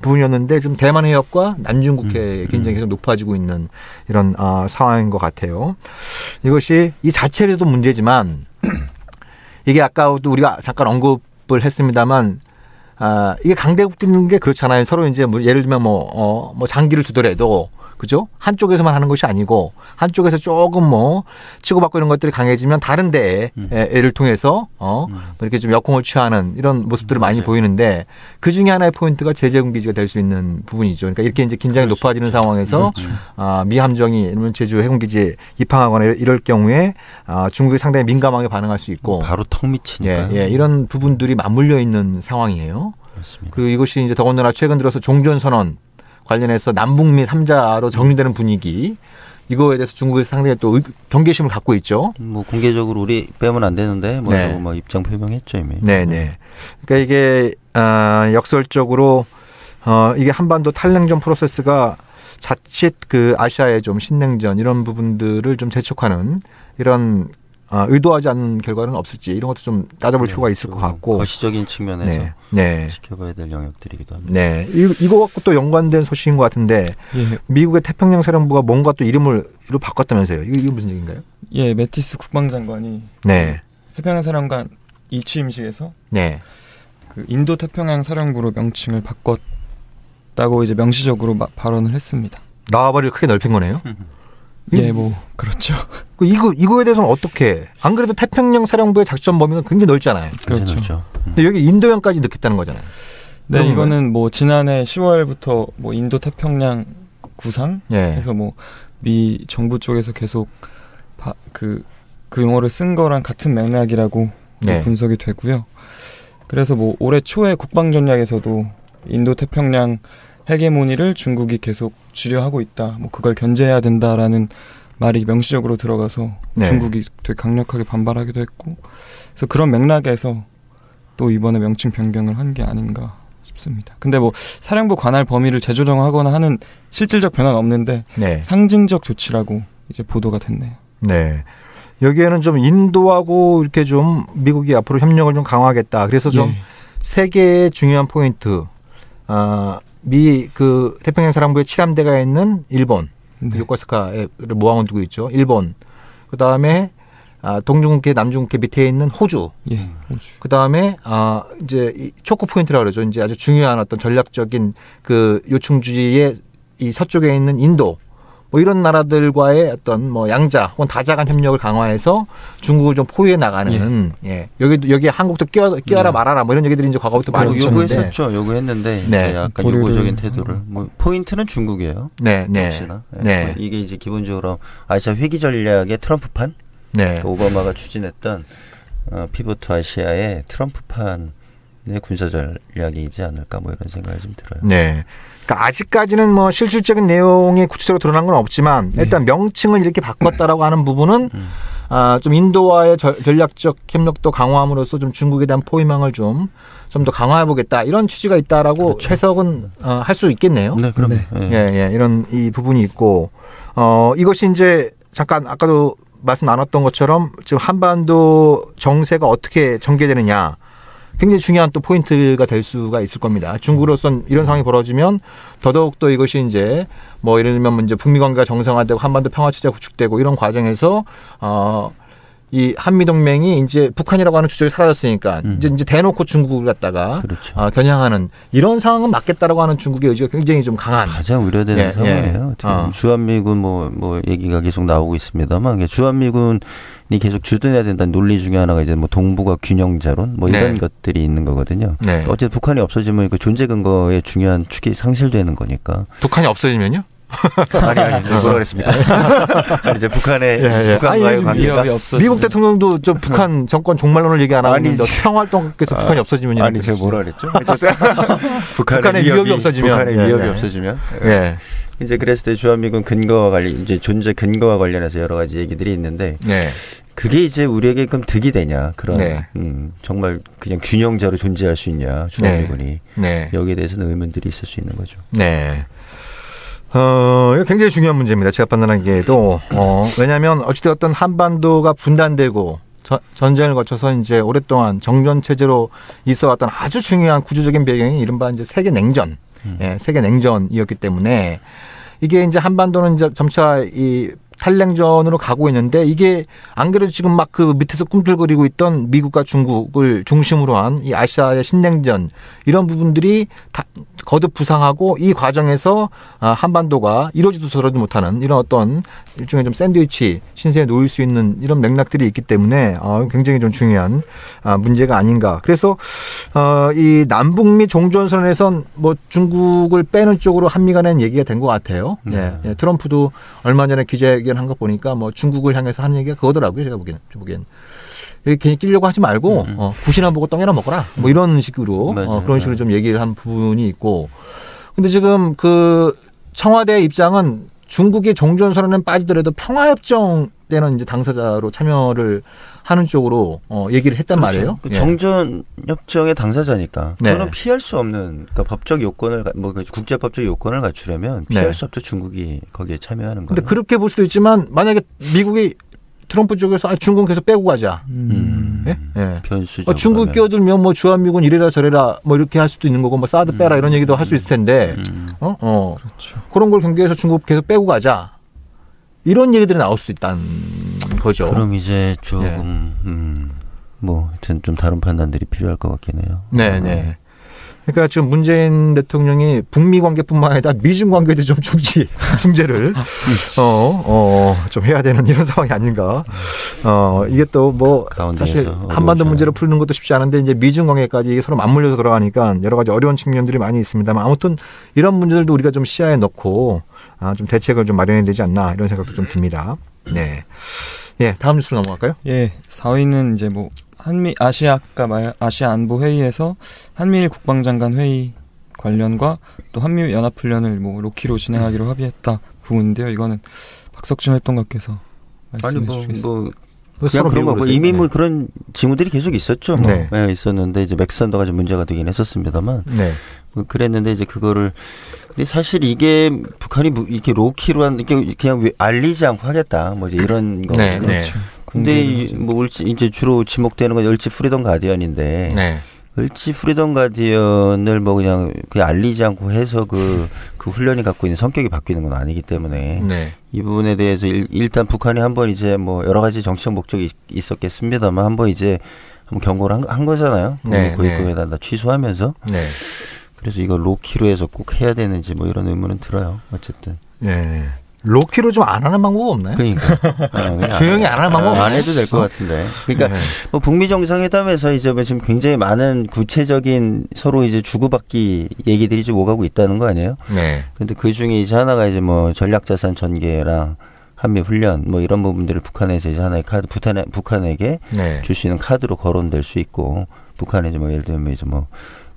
부분이었는데 좀 대만 해협과 남중국해 긴장이 계속 높아지고 있는 이런 상황인 것 같아요. 이것이 이 자체로도 문제지만 이게 아까도 우리가 잠깐 언급을 했습니다만 이게 강대국들인 게 그렇잖아요. 서로 이제 예를 들면 뭐 장기를 두더라도 그죠? 한쪽에서만 하는 것이 아니고 한쪽에서 조금 뭐 치고받고 이런 것들이 강해지면 다른 데에 애를 통해서 이렇게 좀 역공을 취하는 이런 모습들을 많이 보이는데 그 중에 하나의 포인트가 제재군 기지가 될 수 있는 부분이죠. 그러니까 이렇게 이제 긴장이 높아지는 상황에서 미 함정이 제주 해군 기지에 입항하거나 이럴 경우에 중국이 상당히 민감하게 반응할 수 있고 바로 턱 미치니까 예, 이런 부분들이 맞물려 있는 상황이에요. 맞습니다. 그리고 이것이 이제 더군다나 최근 들어서 종전선언 관련해서 남북미 3자로 정리되는 분위기 이거에 대해서 중국에서 상당히 또 경계심을 갖고 있죠. 뭐 공개적으로 우리 빼면 안 되는데 뭐, 네. 뭐 입장 표명했죠 이미. 네네. 그러니까 이게 역설적으로 이게 한반도 탈냉전 프로세스가 자칫 그 아시아의 좀 신냉전 이런 부분들을 좀 재촉하는 이런 의도하지 않는 결과는 없을지 이런 것도 좀 따져볼 필요가 있을 것 같고 거시적인 측면에서 네. 지켜봐야 될 영역들이기도 합니다. 네, 이거 갖고 또 연관된 소식인 것 같은데 예. 미국의 태평양 사령부가 뭔가 또 이름을 바꿨다면서요? 이거 무슨 얘기인가요? 예, 매티스 국방장관이 네. 태평양 사령관 이취임식에서 네. 그 인도 태평양 사령부로 명칭을 바꿨다고 이제 명시적으로 발언을 했습니다. 나와바리를 크게 넓힌 거네요. 예, 뭐 그렇죠. 이거에 대해서는 어떻게? 안 그래도 태평양 사령부의 작전 범위가 굉장히 넓잖아요. 그렇죠. 근데 여기 인도양까지 넣겠다는 거잖아요. 네, 이거는 뭐 지난해 10월부터 뭐 인도 태평양 구상 해서 뭐 미 정부 쪽에서 계속 그 용어를 쓴 거랑 같은 맥락이라고 분석이 되고요. 그래서 뭐 올해 초에 국방 전략에서도 인도 태평양 헤게모니를 중국이 계속 주려하고 있다. 뭐 그걸 견제해야 된다라는 말이 명시적으로 들어가서 중국이 되게 강력하게 반발하기도 했고, 그래서 그런 맥락에서 또 이번에 명칭 변경을 한 게 아닌가 싶습니다. 근데 뭐 사령부 관할 범위를 재조정하거나 하는 실질적 변화는 없는데 상징적 조치라고 이제 보도가 됐네요. 네. 여기에는 좀 인도하고 이렇게 좀 미국이 앞으로 협력을 좀 강화하겠다. 그래서 좀 세 개의 중요한 포인트. 미 그 태평양 사령부의 7함대가 있는 일본, 요코스카에 모항을 두고 있죠. 일본. 그 다음에 동중국해, 남중국해 밑에 있는 호주. 호주. 그 다음에 이제 이 초크 포인트라고 그러죠. 이제 아주 중요한 어떤 전략적인 그 요충지의 이 서쪽에 있는 인도. 뭐 이런 나라들과의 어떤 뭐 양자 혹은 다자 간 협력을 강화해서 중국을 좀 포위해 나가는 여기에 한국도 끼어라 말아라 뭐 이런 얘기들이 이제 과거부터 많이 요구했었죠. 요구했는데 이제 약간 요구적인 태도를 뭐 포인트는 중국이에요. 역시나. 이게 이제 기본적으로 아시아 회기 전략의 트럼프판, 그러니까 오바마가 추진했던 피보트 아시아의 트럼프판의 군사 전략이지 않을까 뭐 이런 생각이 좀 들어요. 네. 그러니까 아직까지는 뭐 실질적인 내용이 구체적으로 드러난 건 없지만 일단 명칭을 이렇게 바꿨다라고 하는 부분은 좀 인도와의 전략적 협력도 강화함으로써 좀 중국에 대한 포위망을 좀 더 강화해보겠다 이런 취지가 있다라고 해석은 할 수 있겠네요. 네, 그럼 이런 이 부분이 있고 이것이 이제 잠깐 아까도 말씀 나눴던 것처럼 지금 한반도 정세가 어떻게 전개되느냐. 굉장히 중요한 또 포인트가 될 수가 있을 겁니다. 중국으로선 이런 상황이 벌어지면 더더욱 또 이것이 이제 뭐 예를 들면 이제 북미 관계가 정상화되고 한반도 평화 체제가 구축되고 이런 과정에서 이 한미 동맹이 이제 북한이라고 하는 주적이 사라졌으니까 이제 대놓고 중국을 갖다가 겨냥하는 이런 상황은 맞겠다라고 하는 중국의 의지가 굉장히 좀 강한 가장 우려되는 상황이에요. 주한미군 뭐 얘기가 계속 나오고 있습니다만 주한미군 이 계속 주둔해야 된다는 논리 중에 하나가 이제 뭐 동북아 균형자론 뭐 이런 것들이 있는 거거든요. 어쨌든 북한이 없어지면 그 존재 근거의 중요한 축이 상실되는 거니까. 북한이 없어지면요? 아니 뭐라 그랬습니까? 아니 이제 북한과의 관계가 미국 대통령도 좀 북한 정권 종말론을 얘기 안 하고 평화활동께서 북한이 없어지면요. 아니 제가 뭐라 그랬죠? 북한의 위협이 없어지면 북한의 위협이 없어지면. 이제 그랬을 때 주한미군 근거와 이제 존재 근거와 관련해서 여러 가지 얘기들이 있는데 그게 이제 우리에게 그럼 득이 되냐 그런 정말 그냥 균형자로 존재할 수 있냐 주한미군이 여기에 대해서는 의문들이 있을 수 있는 거죠. 네. 이거 굉장히 중요한 문제입니다. 제가 판단하기에도 왜냐하면 어찌되었든 한반도가 분단되고 전쟁을 거쳐서 이제 오랫동안 정전 체제로 있어왔던 아주 중요한 구조적인 배경이 이른바 이제 세계 냉전. 세계 냉전이었기 때문에 이게 이제 한반도는 이제 점차 이 탈냉전으로 가고 있는데 이게 안 그래도 지금 막 그 밑에서 꿈틀거리고 있던 미국과 중국을 중심으로 한 이 아시아의 신냉전 이런 부분들이 다 거듭 부상하고 이 과정에서 한반도가 이러지도 저러지 못하는 이런 어떤 일종의 좀 샌드위치 신세에 놓일 수 있는 이런 맥락들이 있기 때문에 굉장히 좀 중요한 문제가 아닌가. 그래서 이 남북미 종전선언에선 뭐 중국을 빼는 쪽으로 한미 간에 얘기가 된 것 같아요. 네. 네. 트럼프도 얼마 전에 기자회견한 거 보니까 뭐 중국을 향해서 하는 얘기가 그거더라고요. 제가 보기엔. 괜히 끼려고 하지 말고 굿이나 보고 똥이나 먹어라. 뭐 이런 식으로 그런 식으로 좀 얘기를 한 부분이 있고. 근데 지금 그 청와대 입장은 중국이 종전선언에 빠지더라도 평화협정 때는 이제 당사자로 참여를 하는 쪽으로 얘기를 했단 그렇죠. 말이에요. 그 정전협정의 당사자니까 그거는 네. 피할 수 없는 그러니까 법적 요건을 뭐 국제법적 요건을 갖추려면 피할 네. 수 없죠. 중국이 거기에 참여하는 거예요. 근데 그렇게 볼 수도 있지만 만약에 미국이 트럼프 쪽에서 중국 계속 빼고 가자. 네? 네. 변수죠. 중국 끼어들면 뭐 주한미군 이래라 저래라 뭐 이렇게 할 수도 있는 거고 뭐 사드 빼라 이런 얘기도 할 수 있을 텐데 그렇죠. 그런 걸 경계해서 중국 계속 빼고 가자. 이런 얘기들이 나올 수도 있다는 거죠. 그럼 이제 조금 뭐 하여튼 좀 다른 판단들이 필요할 것 같긴 해요. 네네. 그러니까 지금 문재인 대통령이 북미 관계뿐만 아니라 미중 관계도 좀 중재를 좀 해야 되는 이런 상황이 아닌가. 이게 또 뭐 사실 한반도 문제를 푸는 것도 쉽지 않은데 이제 미중 관계까지 서로 맞물려서 들어가니까 여러 가지 어려운 측면들이 많이 있습니다만 아무튼 이런 문제들도 우리가 좀 시야에 넣고 좀 대책을 좀 마련해야 되지 않나 이런 생각도 좀 듭니다. 네. 예, 다음 뉴스로 넘어갈까요? 예, 4위는 이제 뭐 아시아 안보 회의에서 한미일 국방장관 회의 관련과 또 한미 연합훈련을 뭐 로키로 진행하기로 합의했다 부분인데요. 이거는 박석준 활동가께서 말씀해 주시겠습니다. 그냥 그런 거고 이미 뭐 그런 징후들이 계속 있었죠. 뭐. 네. 네, 있었는데 이제 맥산더가 좀 문제가 되긴 했었습니다만. 네. 뭐 그랬는데 이제 그거를 근데 사실 이게 북한이 이렇게 로키로 한 이렇게 그냥 알리지 않고 하겠다. 뭐 이제 이런 거. 네. 그렇죠. 근데 뭐 이제 주로 지목되는 건 을지 프리덤 가디언인데. 네. 을지 프리덤 가디언을 뭐 그냥 알리지 않고 해서 그 훈련이 갖고 있는 성격이 바뀌는 건 아니기 때문에 네. 이 부분에 대해서 일단 북한이 한번 이제 뭐 여러 가지 정치적 목적이 있었겠습니다만 한번 이제 한번 경고를 한 거잖아요. 네. 고위급에다 네. 취소하면서. 네. 그래서 이걸 로키로 해서 꼭 해야 되는지 뭐 이런 의문은 들어요. 어쨌든. 네. 로키로 좀 안 하는 방법 없나요? 그러니까. 조용히 안 하는 방법 안 해도 될 것 같은데. 그러니까 네. 뭐 북미 정상회담에서 이제 지금 굉장히 많은 구체적인 서로 이제 주고받기 얘기들이 좀 오가고 있다는 거 아니에요? 네. 근데 그 중에 이제 하나가 이제 뭐 전략자산 전개랑 한미 훈련 뭐 이런 부분들을 북한에서 이제 하나의 카드 북한에게 네. 줄 수 있는 카드로 거론될 수 있고 북한에 이제 뭐 예를 들면 이제 뭐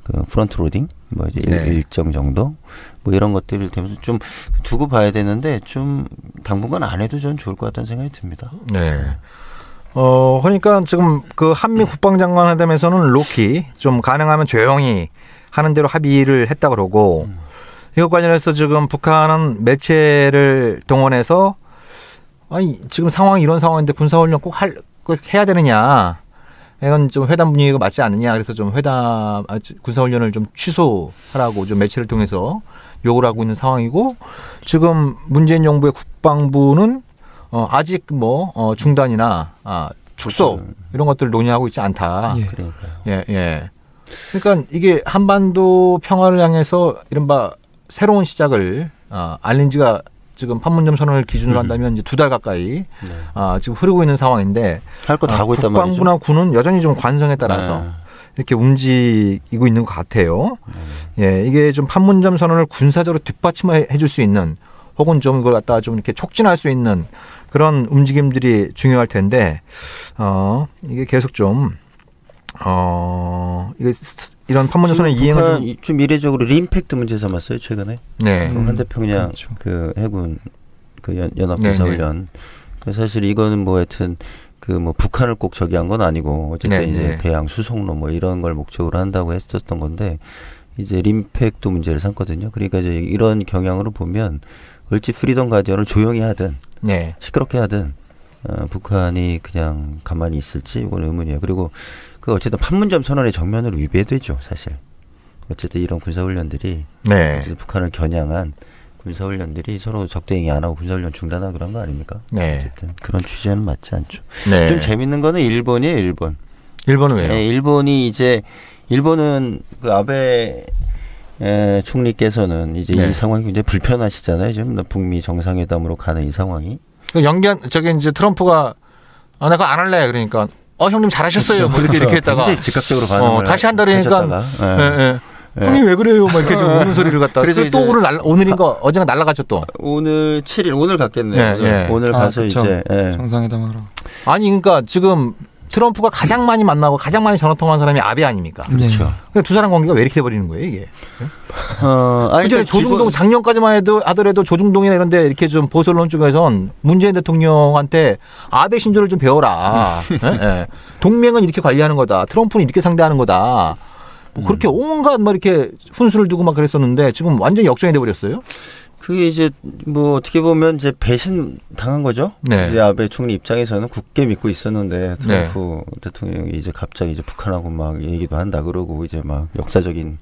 그 프론트 로딩 뭐 이제 네. 일정 정도 뭐 이런 것들을 되면서 좀 두고 봐야 되는데 좀 당분간 안 해도 전 좋을 것 같다는 생각이 듭니다. 네. 그러니까 지금 그 한미 국방장관 회담에서는 로키 좀 가능하면 조용히 하는 대로 합의를 했다 그러고 이것 관련해서 지금 북한은 매체를 동원해서 아니 지금 상황이 이런 상황인데 군사훈련 꼭 해야 되느냐. 이건 좀 회담 분위기가 맞지 않느냐. 그래서 좀 군사훈련을 좀 취소하라고 좀 매체를 통해서 요구를 하고 있는 상황이고 지금 문재인 정부의 국방부는 아직 뭐 중단이나 축소 이런 것들을 논의하고 있지 않다. 예. 그러니까요. 예. 그러니까 이게 한반도 평화를 향해서 이른바 새로운 시작을 알린 지가 지금 판문점 선언을 기준으로 한다면 이제 2달 가까이 네. 지금 흐르고 있는 상황인데 할 거 다 하고 있단 말이죠. 국방부나 군은 여전히 좀 관성에 따라서 네. 이렇게 움직이고 있는 것 같아요. 예, 이게 좀 판문점 선언을 군사적으로 뒷받침해 줄 수 있는 혹은 좀 이걸 갖다가 좀 이렇게 촉진할 수 있는 그런 움직임들이 중요할 텐데 이게 계속 좀 이게 이런 판문점 선언 이행을 좀 이례적으로 림팩트 문제 삼았어요 최근에. 네. 한태평양 그렇죠. 그 해군 그 연합군사훈련. 그 사실 이거는 뭐 하여튼 그 뭐 북한을 꼭 저기한 건 아니고 어쨌든 네네. 이제 대양 수송로 뭐 이런 걸 목적으로 한다고 했었던 건데 이제 림팩트 문제를 삼거든요. 그러니까 이제 이런 경향으로 보면 을지 프리덤 가디언을 조용히 하든 네. 시끄럽게 하든 북한이 그냥 가만히 있을지 이건 의문이에요. 그리고 그 어쨌든 판문점 선언의 정면으로 위배되죠, 사실. 어쨌든 이런 군사훈련들이 네. 어쨌든 북한을 겨냥한 군사훈련들이 서로 적대행위 안 하고 군사훈련 중단하고 그런 거 아닙니까? 네. 어쨌든 그런 취지에는 맞지 않죠. 네. 좀 재밌는 거는 일본이에요, 일본. 일본은 왜요? 네, 일본은 그 아베 총리께서는 이제 이 상황이 굉장히 불편하시잖아요. 지금 북미 정상회담으로 가는 이 상황이. 이제 트럼프가 내가 안 할래 그러니까 형님 잘하셨어요. 뭐 이렇게 했다가 굉장히 즉각적으로 반응을 다시 한다 그러니까 형님 왜 그래요? 막 이렇게 좀 우는 소리를 갖다. 그래서 또 오늘인가 어제가 날아갔죠 또. 오늘 7일 오늘 갔겠네요. 오늘 가서 그쵸. 이제 정상회담 하러. 아니 그러니까 지금 트럼프가 가장 많이 만나고 가장 많이 전화통화한 사람이 아베 아닙니까? 그렇죠. 두 사람 관계가 왜 이렇게 돼버리는 거예요 이게? 아니 그러니까 조중동 작년까지만 하더라도 조중동이나 이런데 이렇게 좀 보수언론 쪽에선 문재인 대통령한테 아베 신조를 좀 배워라. 동맹은 이렇게 관리하는 거다. 트럼프는 이렇게 상대하는 거다. 뭐 그렇게 온갖 막 이렇게 훈수를 두고 막 그랬었는데 지금 완전히 역전이 돼버렸어요. 그게 이제 뭐 어떻게 보면 이제 배신 당한 거죠. 이제 아베 총리 입장에서는 굳게 믿고 있었는데 트럼프 대통령이 이제 갑자기 이제 북한하고 막 얘기도 한다 그러고 이제 막 역사적인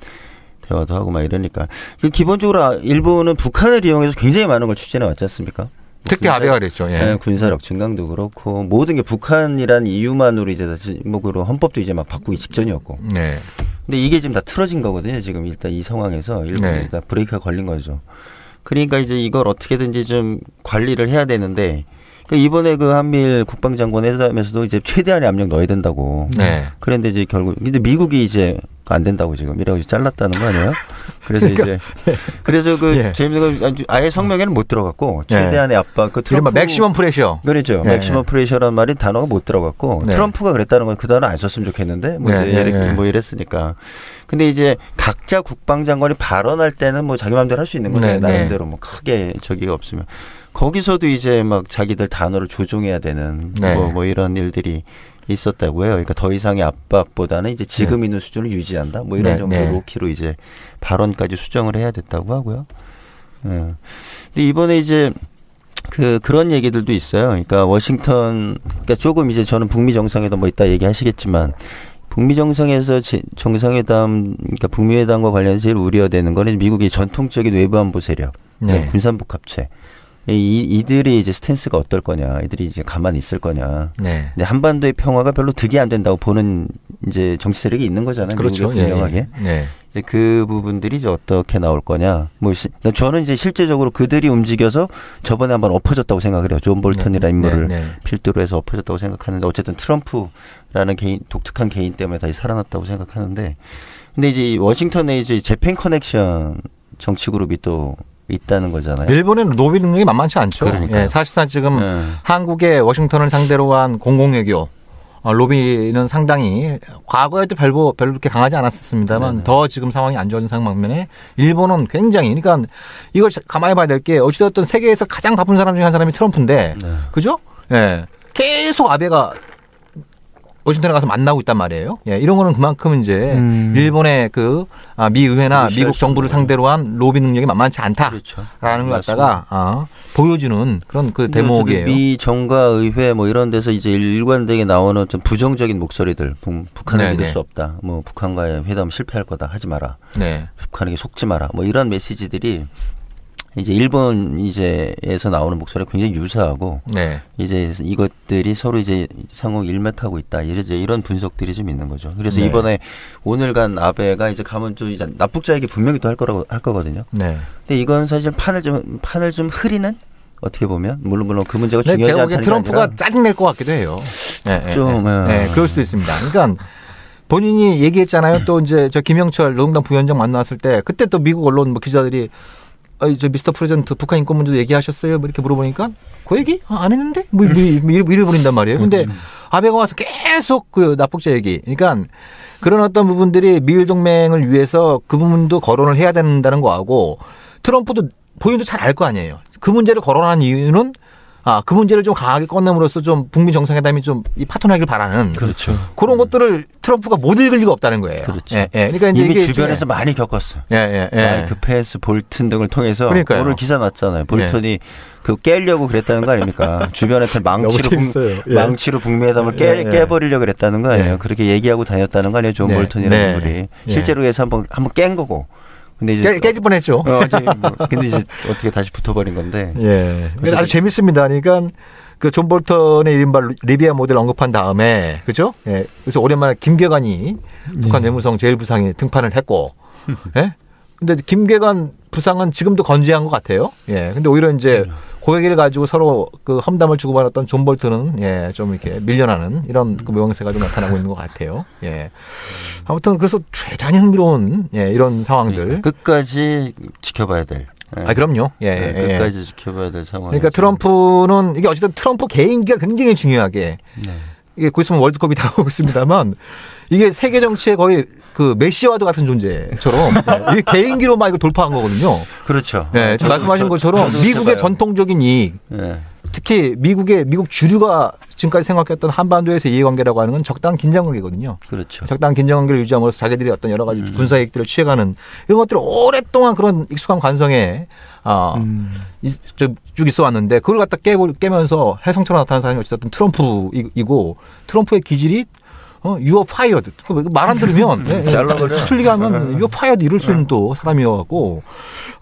대화도 하고 막 이러니까 기본적으로 일본은 북한을 이용해서 굉장히 많은 걸 추진해 왔지 않습니까? 특히 아베가 그랬죠. 군사력 증강도 그렇고 모든 게 북한이란 이유만으로 이제 뭐 그런 헌법도 이제 막 바꾸기 직전이었고. 근데 이게 지금 다 틀어진 거거든요. 지금 일단 이 상황에서 일본이 일단 브레이크가 걸린 거죠. 그러니까 이제 이걸 어떻게든지 좀 관리를 해야 되는데 이번에 그 한미일 국방장관 회담에서도 이제 최대한의 압력 넣어야 된다고. 그런데 이제 결국 근데 미국이 이제 안 된다고 지금 이라고 잘랐다는 거 아니에요? 그래서 이제 그래서 재밌는 건 아예 성명에는 못 들어갔고 최대한의 압박 그 트럼프 맥시멈 프레셔. 그렇죠. 맥시멈 프레셔라는 말이 단어가 못 들어갔고 트럼프가 그랬다는 건 그 단어 안 썼으면 좋겠는데 뭐 이제 뭐 이랬으니까. 근데 이제 각자 국방장관이 발언할 때는 뭐 자기 마음대로 할 수 있는 거죠. 나름대로 뭐 크게 저기가 없으면. 거기서도 이제 막 자기들 단어를 조종해야 되는 뭐 이런 일들이 있었다고요. 그러니까 더 이상의 압박보다는 이제 지금 있는 수준을 유지한다. 뭐 이런 정도의 로키로 이제 발언까지 수정을 해야 됐다고 하고요. 근데 이번에 이제 그런 얘기들도 있어요. 그러니까 워싱턴, 그러니까 조금 이제 저는 북미 정상회담 뭐 이따 얘기하시겠지만 북미 정상에서 정상회담, 그러니까 북미 회담과 관련해서 제일 우려되는 거는 미국의 전통적인 외부 안보 세력, 군산복 합체. 이들이 이제 스탠스가 어떨 거냐, 이들이 이제 가만히 있을 거냐. 이제 한반도의 평화가 별로 득이 안 된다고 보는 이제 정치 세력이 있는 거잖아요. 그렇죠. 분명하게. 이제 그 부분들이 이제 어떻게 나올 거냐. 뭐 저는 이제 실제적으로 그들이 움직여서 저번에 한번 엎어졌다고 생각을 해요. 존 볼턴이라는 인물을 필두로 해서 엎어졌다고 생각하는데 어쨌든 트럼프라는 독특한 개인 때문에 다시 살아났다고 생각하는데, 근데 이제 워싱턴에 이제 재팬 커넥션 정치 그룹이 또 있다는 거잖아요. 일본에는 로비 능력이 만만치 않죠. 사실상 지금 한국의 워싱턴을 상대로 한 공공외교 로비는 상당히 과거에도 별로 그렇게 강하지 않았었습니다만 더 지금 상황이 안 좋은 상황 반면에 일본은 굉장히, 그러니까 이걸 가만히 봐야 될 게 어찌됐든 세계에서 가장 바쁜 사람 중에 한 사람이 트럼프인데 그죠? 계속 아베가 워싱턴에 가서 만나고 있단 말이에요. 이런 거는 그만큼 이제 일본의 미 의회나 미국 정부를 상대로 한 로비 능력이 만만치 않다라는 걸 갖다가 보여주는 그런 그 대목이에요. 미 정가 의회 뭐 이런 데서 이제 일관되게 나오는 좀 부정적인 목소리들, 북한을 믿을 수 없다, 뭐 북한과의 회담 실패할 거다, 하지 마라, 북한에게 속지 마라, 뭐 이런 메시지들이 이제 일본 이제에서 나오는 목소리가 굉장히 유사하고 이제 이것들이 서로 이제 상호 일맥하고 있다, 이제 이런 분석들이 좀 있는 거죠. 그래서 이번에 오늘 간 아베가 이제 가면 좀 이제 납북자에게 분명히 또 할 거거든요. 근데 이건 사실 판을 좀 흐리는, 어떻게 보면 물론 그 문제가 중요하지 않다는 게 아니라 트럼프가 짜증 낼 것 같기도 해요. 그럴 수도 있습니다. 그러니까 본인이 얘기했잖아요. 또 이제 저 김영철 노동당 부위원장 만났을 때 그때 또 미국 언론 뭐 기자들이 저 미스터 프레젠트 북한 인권 문제도 얘기하셨어요? 뭐 이렇게 물어보니까 그 얘기 안 했는데 뭐 이래버린단 말이에요. 근데 아베가 와서 계속 그 납북자 얘기. 그러니까 그런 어떤 부분들이 미일 동맹을 위해서 그 부분도 거론을 해야 된다는 거하고, 트럼프도 본인도 잘 알 거 아니에요. 그 문제를 거론한 이유는 그 문제를 좀 강하게 꺼냄으로써 좀 북미 정상회담이 좀 이 파토나길 바라는 그런 것들을 트럼프가 못 읽을 리가 없다는 거예요. 그러니까 이제 이미 주변에서 많이 겪었어요. 마이크 펜스, 볼튼 등을 통해서 오늘 기사 났잖아요. 볼턴이 그 깨려고 그랬다는 거 아닙니까? 주변한테 망치로 북미 회담을 깨버리려고 그랬다는 거 아니에요? 그렇게 얘기하고 다녔다는 거 아니에요? 존 볼턴이라는 인물이 실제로 해서 한번 깬 거고. 근데 이제 깨질 뻔했죠. 근데 이제 어떻게 다시 붙어버린 건데. 아주 재밌습니다. 그러니까 그 존 볼턴의 이른바 리비아 모델 언급한 다음에, 그죠? 그래서 오랜만에 김계관이 북한 외무성 제1부상이 등판을 했고, 근데 김계관 부상은 지금도 건재한 것 같아요. 예. 근데 오히려 이제 고객을 가지고 서로 그 험담을 주고받았던 존 볼트는 예, 좀 이렇게 밀려나는 이런 그 모양새가 좀 나타나고 있는 것 같아요. 예. 아무튼 그래서 대단히 흥미로운 예, 이런 상황들. 그러니까 끝까지 지켜봐야 될. 예. 아, 그럼요. 예, 네, 끝까지 예. 지켜봐야 될 상황. 그러니까 트럼프는 이게 어쨌든 트럼프 개인기가 굉장히 중요하게. 네. 이게 곧 있으면 월드컵이 다가오고 있습니다만 이게 세계 정치의 거의 그 메시와도 같은 존재처럼 이게 개인기로만 이걸 돌파한 거거든요. 그렇죠. 네, 말씀하신 것처럼 미국의 전통적인 이익, 네. 특히 미국 주류가 지금까지 생각했던 한반도에서 이해관계라고 하는 건 적당한 긴장관계거든요. 그렇죠. 적당한 긴장관계를 유지함으로써 자기들이 어떤 여러 가지 군사 이익들을 취해가는 이런 것들을 오랫동안 그런 익숙한 관성에 쭉 있어 왔는데 그걸 갖다 깨면서 해성처럼 나타나는 사람이 어쨌든 트럼프이고 트럼프의 기질이 You are fired. 말 안 들으면 잘라버려. 틀리게 하면 You are fired 이럴 수 있는 또 사람이어갖고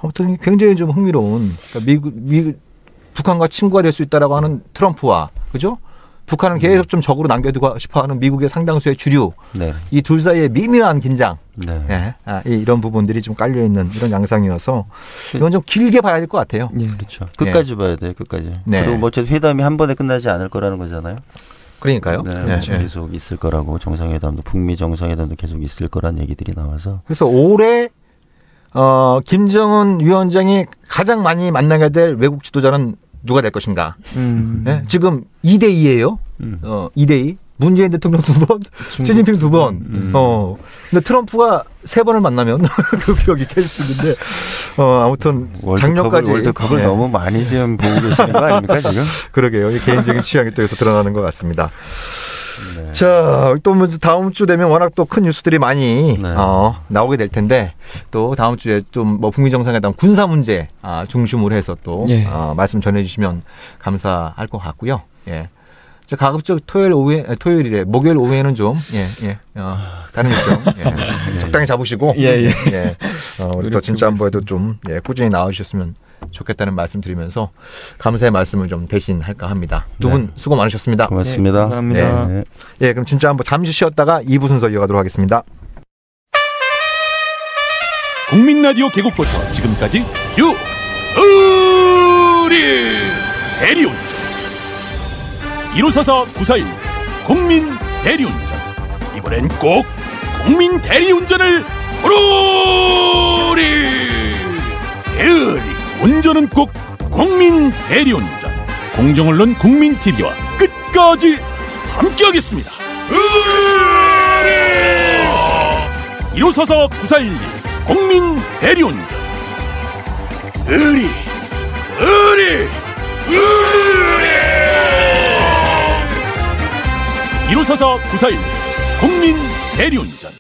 아무튼 굉장히 좀 흥미로운 그러니까 미국 북한과 친구가 될 수 있다라고 하는 트럼프와 그죠? 북한을 계속 좀 적으로 남겨두고 싶어하는 미국의 상당수의 주류 네. 이 둘 사이의 미묘한 긴장 네. 네. 이런 부분들이 좀 깔려 있는 이런 양상이어서 이건 좀 길게 봐야 될 것 같아요. 네. 그렇죠. 끝까지 봐야 돼. 끝까지. 네. 그리고 뭐 어차피 회담이 한 번에 끝나지 않을 거라는 거잖아요. 그러니까요. 네, 네. 계속 있을 거라고 정상회담도 북미 정상회담도 계속 있을 거란 얘기들이 나와서. 그래서 올해 김정은 위원장이 가장 많이 만나게 될 외국 지도자는 누가 될 것인가? 네? 지금 2대2예요. 2대2. 문재인 대통령 2번, 시진핑 2번. 근데 트럼프가 3번을 만나면 그 기억이 깨질 수 있는데, 아무튼 작년까지 월드컵을 네. 너무 많이 지금 보고 계시는 거 아닙니까 지금? 그러게요. 개인적인 취향이 또 여기서 드러나는 것 같습니다. 네. 자, 또 뭐 다음 주 되면 워낙 또 큰 뉴스들이 많이 네. 나오게 될 텐데 또 다음 주에 좀 뭐 북미 정상회담 군사 문제 중심으로 해서 또 예. 말씀 전해주시면 감사할 것 같고요. 예. 가급적 토요일이래 목요일 오후에는 좀 다른 일정 적당히 잡으시고 우리 또 진짜 한번에도 좀 꾸준히 나와주셨으면 좋겠다는 말씀 드리면서 감사의 말씀을 좀 대신할까 합니다. 두 분 수고 많으셨습니다. 고맙습니다. 네, 감사합니다. 네. 예, 그럼 진짜 한번 잠시 쉬었다가 2부 순서 이어가도록 하겠습니다. 국민라디오 개국부터 지금까지 쭉 우리 대리운전 1544-9411 국민 대리운전 이번엔 꼭 국민 대리운전을 부르리 대리 운전은 꼭 국민 대리운전 공정언론 국민TV와 끝까지 함께하겠습니다. 1544-9411 국민 대리운전 의리 1544-9411 국민 대리운전